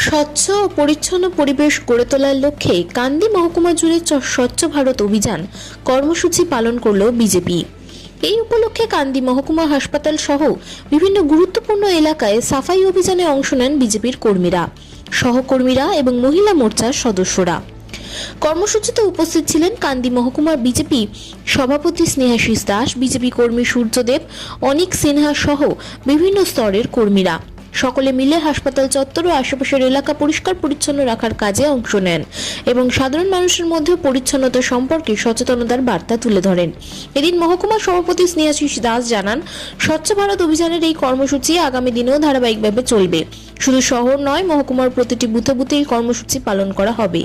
স্বচ্ছ ও পরিচ্ছন্ন পরিবেশ গড়ে তোলার লক্ষ্যে কান্দি মহকুমা জুড়ে স্বচ্ছ ভারত অভিযান কর্মসূচি পালন করল বিজেপি। এই উপলক্ষে কান্দি মহকুমা হাসপাতাল সহ বিভিন্ন গুরুত্বপূর্ণ এলাকায় সাফাই অভিযানে অংশ নেন বিজেপির কর্মীরা, সহকর্মীরা এবং মহিলা মোর্চার সদস্যরা। কর্মসূচিতে উপস্থিত ছিলেন কান্দি মহকুমার বিজেপি সভাপতি স্নেহাশিস দাস, বিজেপি কর্মী সূর্যদেব, অনিক সিনহা সহ বিভিন্ন স্তরের কর্মীরা সকলে মিলে হাসপাতাল চত্বর ও আশেপাশের এলাকা পরিষ্কার পরিচ্ছন্ন রাখার কাজে অংশ নেন এবং সাধারণ মানুষের মধ্যে পরিচ্ছন্নতা সম্পর্কে সচেতনতার বার্তা তুলে ধরেন। এদিন মহকুমা সভাপতি স্নেহাশিস দাস জানান, স্বচ্ছ ভারত অভিযানের এই কর্মসূচি আগামী দিনেও ধারাবাহিকভাবে চলবে। শুধু শহর নয়, মহকুমার প্রতিটি বুথে বুথে এই কর্মসূচি পালন করা হবে।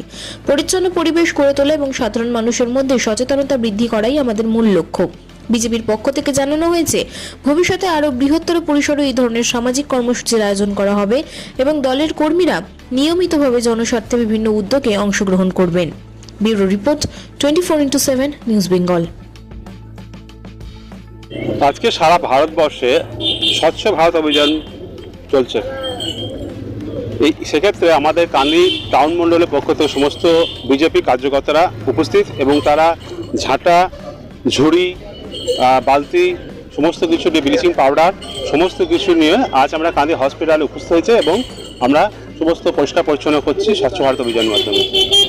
পরিচ্ছন্ন পরিবেশ গড়ে তোলা এবং সাধারণ মানুষের মধ্যে সচেতনতা বৃদ্ধি করাই আমাদের মূল লক্ষ্য। বিজেপির পক্ষ থেকে জানানো হয়েছে, ভবিষ্যতে আরও বৃহত্তর পরিসরে এই ধরনের সামাজিক কর্মসূচির আয়োজন করা হবে এবং দলের কর্মীরা নিয়মিতভাবে জনস্বার্থে বিভিন্ন উদ্যোগে অংশগ্রহণ করবেন। Bureau report 24x7 news Bengal. আজকে সারা ভারতবর্ষে স্বচ্ছ ভারত অভিযান চলছে। সেক্ষেত্রে আমাদের কান্দি টাউন মণ্ডলের পক্ষ থেকে সমস্ত বিজেপি কার্যকর্তারা উপস্থিত এবং তারা ঝাঁটা, ঝুড়ি, বালতি সমস্ত কিছু নিয়ে, ব্লিচিং পাউডার সমস্ত কিছু নিয়ে আজ আমরা কান্দি হসপিটালে উপস্থিত হয়েছে এবং আমরা সমস্ত পরিষ্কার পরিচ্ছন্ন করছি স্বচ্ছ ভারত অভিযানের মাধ্যমে।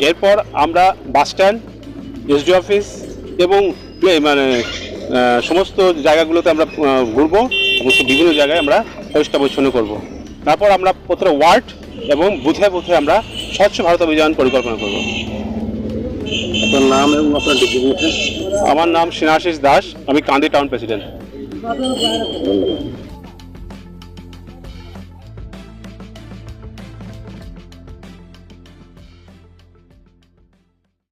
এরপর আমরা বাস স্ট্যান্ড, এসডি অফিস এবং সমস্ত জায়গাগুলোতে আমরা ঘুরবো এবং বিভিন্ন জায়গায় আমরা পরিষ্কার পরিচ্ছন্ন করব। তারপর আমরা প্রত্যেক ওয়ার্ড এবং বুথে বুথে আমরা স্বচ্ছ ভারত অভিযান পরিকল্পনা করব। আপনার নাম এবং আপনার ডিজিগনেশন? আমার নাম স্নেহাশিস দাস, আমি কান্দি টাউন প্রেসিডেন্ট। ধন্যবাদ।